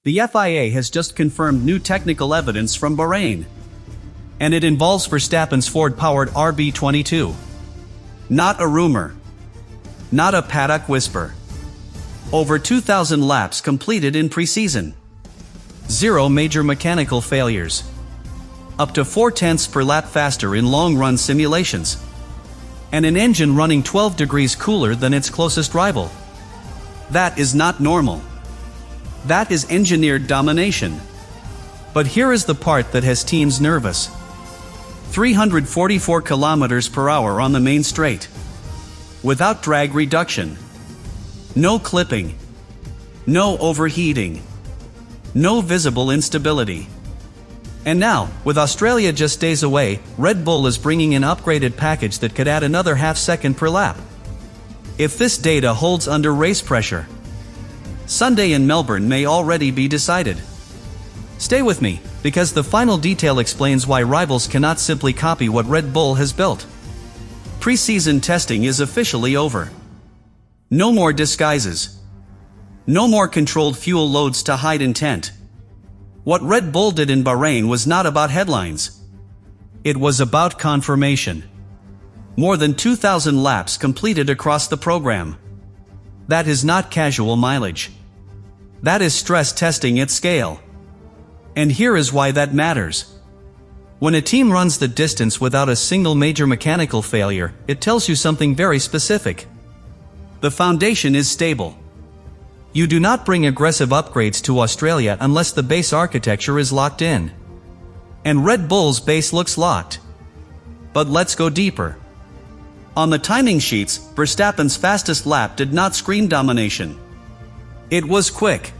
The FIA has just confirmed new technical evidence from Bahrain. And it involves Verstappen's Ford-powered RB22. Not a rumor. Not a paddock whisper. Over 2,000 laps completed in preseason. 0 major mechanical failures. Up to 0.4 per lap faster in long-run simulations. And an engine running 12 degrees cooler than its closest rival. That is not normal. That is engineered domination. But here is the part that has teams nervous. 344 kilometers per hour on the main straight. Without drag reduction. No clipping. No overheating. No visible instability. And now, with Australia just days away, Red Bull is bringing an upgraded package that could add another half second per lap. If this data holds under race pressure, Sunday in Melbourne may already be decided. Stay with me, because the final detail explains why rivals cannot simply copy what Red Bull has built. Pre-season testing is officially over. No more disguises. No more controlled fuel loads to hide intent. What Red Bull did in Bahrain was not about headlines. It was about confirmation. More than 2,000 laps completed across the program. That is not casual mileage. That is stress testing at scale. And here is why that matters. When a team runs the distance without a single major mechanical failure, it tells you something very specific. The foundation is stable. You do not bring aggressive upgrades to Australia unless the base architecture is locked in. And Red Bull's base looks locked. But let's go deeper. On the timing sheets, Verstappen's fastest lap did not scream domination. It was quick.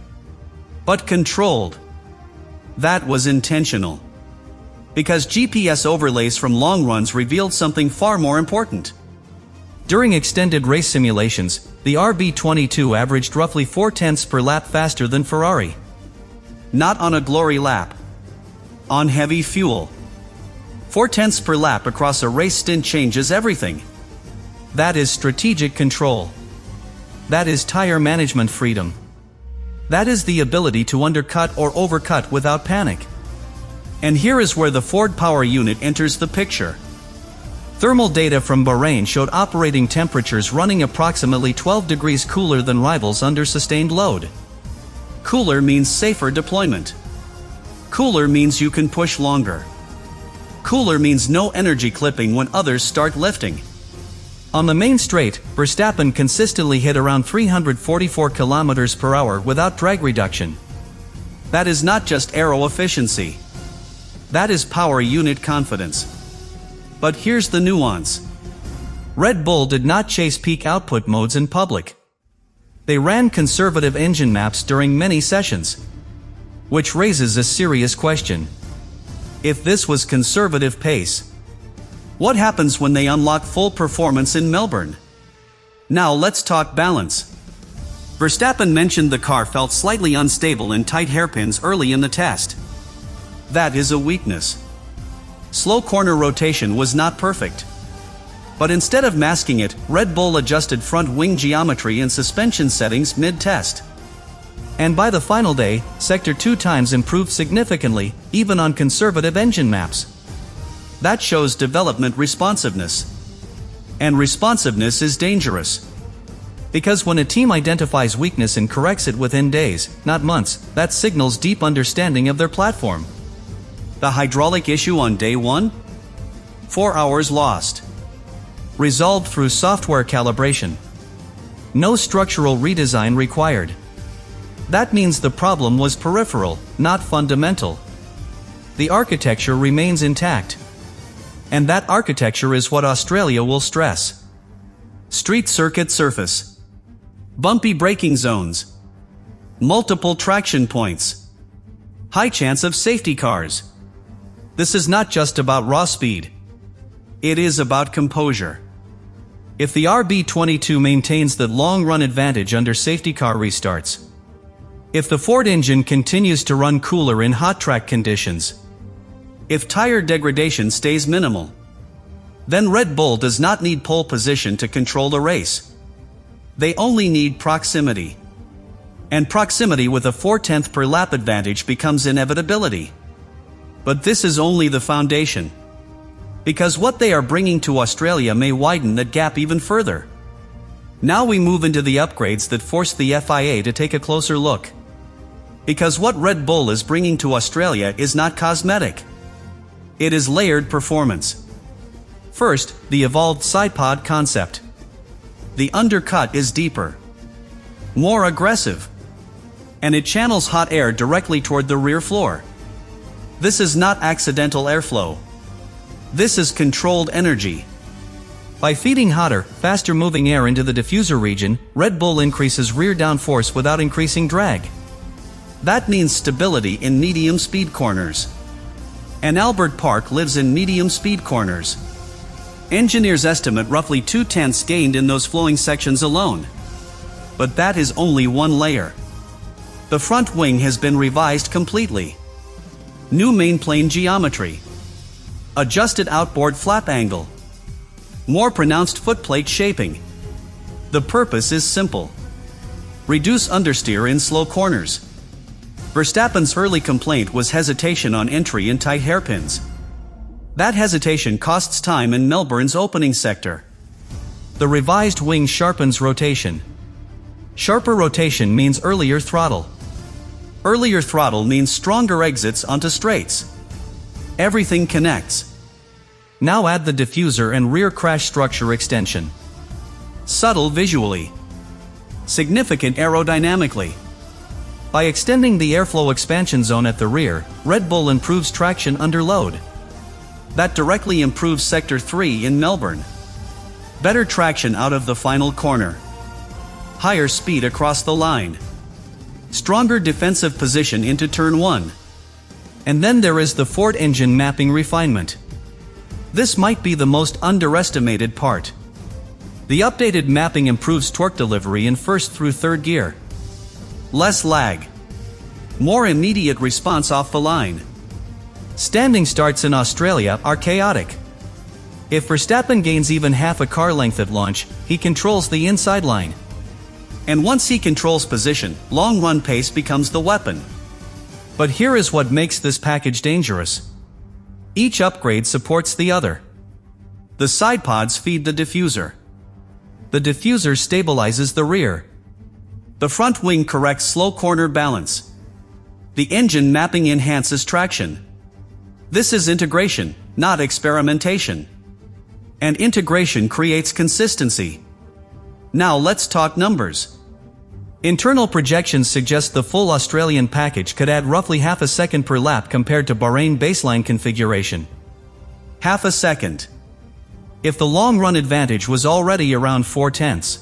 But controlled. That was intentional. Because GPS overlays from long runs revealed something far more important. During extended race simulations, the RB22 averaged roughly 0.4 per lap faster than Ferrari. Not on a glory lap. On heavy fuel. 0.4 per lap across a race stint changes everything. That is strategic control. That is tire management freedom. That is the ability to undercut or overcut without panic. And here is where the Ford power unit enters the picture. Thermal data from Bahrain showed operating temperatures running approximately 12 degrees cooler than rivals under sustained load. Cooler means safer deployment. Cooler means you can push longer. Cooler means no energy clipping when others start lifting. On the main straight, Verstappen consistently hit around 344 kilometers per hour without drag reduction. That is not just aero efficiency. That is power unit confidence. But here's the nuance. Red Bull did not chase peak output modes in public. They ran conservative engine maps during many sessions. Which raises a serious question. If this was conservative pace, what happens when they unlock full performance in Melbourne? Now let's talk balance. Verstappen mentioned the car felt slightly unstable in tight hairpins early in the test. That is a weakness. Slow corner rotation was not perfect. But instead of masking it, Red Bull adjusted front wing geometry and suspension settings mid-test. And by the final day, Sector 2 times improved significantly, even on conservative engine maps. That shows development responsiveness. And responsiveness is dangerous. Because when a team identifies weakness and corrects it within days, not months, that signals deep understanding of their platform. The hydraulic issue on day 1? 4 hours lost. Resolved through software calibration. No structural redesign required. That means the problem was peripheral, not fundamental. The architecture remains intact. And that architecture is what Australia will stress. Street circuit surface. Bumpy braking zones. Multiple traction points. High chance of safety cars. This is not just about raw speed. It is about composure. If the RB22 maintains the long-run advantage under safety car restarts, if the Ford engine continues to run cooler in hot track conditions, if tire degradation stays minimal, then Red Bull does not need pole position to control the race. They only need proximity. and proximity with a 4/10 per lap advantage becomes inevitability. But this is only the foundation. Because what they are bringing to Australia may widen that gap even further. Now we move into the upgrades that force the FIA to take a closer look. Because what Red Bull is bringing to Australia is not cosmetic. It is layered performance. First, the evolved sidepod concept. The undercut is deeper, more aggressive, and it channels hot air directly toward the rear floor. This is not accidental airflow. This is controlled energy. By feeding hotter, faster-moving air into the diffuser region, Red Bull increases rear downforce without increasing drag. That means stability in medium-speed corners. And Albert Park lives in medium-speed corners. Engineers estimate roughly 2/10 gained in those flowing sections alone. But that is only one layer. The front wing has been revised completely. New mainplane geometry. Adjusted outboard flap angle. More pronounced footplate shaping. The purpose is simple. Reduce understeer in slow corners. Verstappen's early complaint was hesitation on entry in tight hairpins. That hesitation costs time in Melbourne's opening sector. The revised wing sharpens rotation. Sharper rotation means earlier throttle. Earlier throttle means stronger exits onto straights. Everything connects. Now add the diffuser and rear crash structure extension. Subtle visually. Significant aerodynamically. By extending the airflow expansion zone at the rear, Red Bull improves traction under load. That directly improves Sector 3 in Melbourne. Better traction out of the final corner. Higher speed across the line. Stronger defensive position into Turn 1. And then there is the Ford engine mapping refinement. This might be the most underestimated part. The updated mapping improves torque delivery in first through third gear. Less lag. More immediate response off the line. Standing starts in Australia are chaotic. If Verstappen gains even half a car length at launch, he controls the inside line. And once he controls position, long run pace becomes the weapon. But here is what makes this package dangerous. Each upgrade supports the other. The side pods feed the diffuser. The diffuser stabilizes the rear. The front wing corrects slow corner balance. The engine mapping enhances traction. This is integration, not experimentation. And integration creates consistency. Now let's talk numbers. Internal projections suggest the full Australian package could add roughly half a second per lap compared to Bahrain baseline configuration. Half a second. If the long-run advantage was already around 4/10,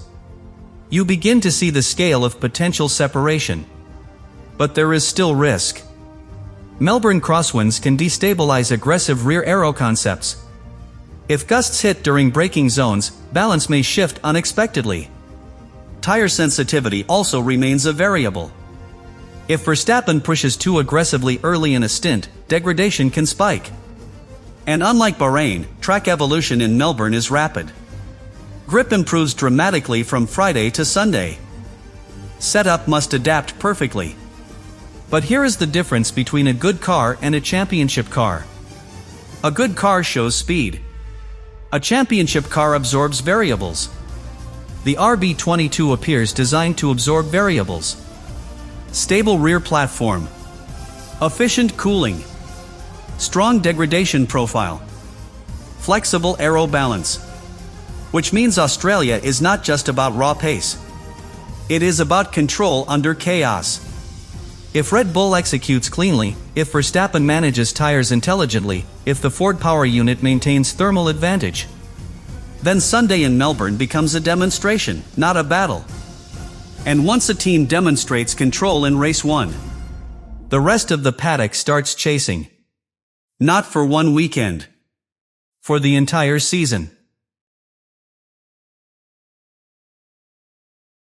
you begin to see the scale of potential separation. But there is still risk. Melbourne crosswinds can destabilize aggressive rear aero concepts. If gusts hit during braking zones, balance may shift unexpectedly. Tire sensitivity also remains a variable. If Verstappen pushes too aggressively early in a stint, degradation can spike. And unlike Bahrain, track evolution in Melbourne is rapid. Grip improves dramatically from Friday to Sunday. Setup must adapt perfectly. But here is the difference between a good car and a championship car. A good car shows speed. A championship car absorbs variables. The RB22 appears designed to absorb variables. Stable rear platform. Efficient cooling. Strong degradation profile. Flexible aero balance. Which means Australia is not just about raw pace. It is about control under chaos. If Red Bull executes cleanly, if Verstappen manages tires intelligently, if the Ford power unit maintains thermal advantage, then Sunday in Melbourne becomes a demonstration, not a battle. And once a team demonstrates control in race 1, the rest of the paddock starts chasing. Not for one weekend. For the entire season.